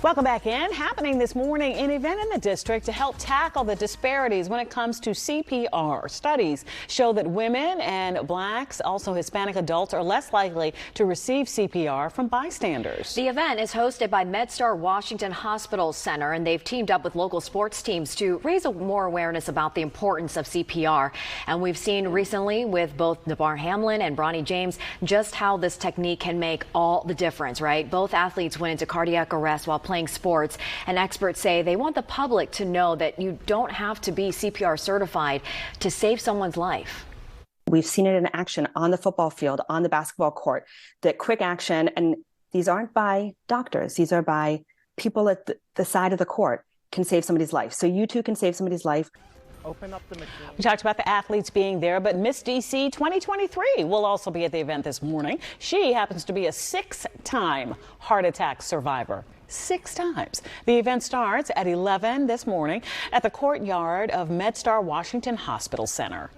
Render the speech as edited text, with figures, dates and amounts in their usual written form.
Welcome back in. Happening this morning, an event in the district to help tackle the disparities when it comes to CPR. Studies show that women and blacks, also Hispanic adults, are less likely to receive CPR from bystanders. The event is hosted by MedStar Washington Hospital Center, and they've teamed up with local sports teams to raise more awareness about the importance of CPR. And we've seen recently with both Nabar Hamlin and Bronny James just how this technique can make all the difference, right? Both athletes went into cardiac arrest while playing sports, and experts say they want the public to know that you don't have to be CPR certified to save someone's life. We've seen it in action on the football field, on the basketball court, that quick action, and these aren't by doctors, these are by people at the side of the court, can save somebody's life. So you too can save somebody's life. Open up the machine. We talked about the athletes being there, but Miss DC 2023 will also be at the event this morning. She happens to be a 6-time heart attack survivor. 6 times. The event starts at 11 this morning at the courtyard of MedStar Washington Hospital Center.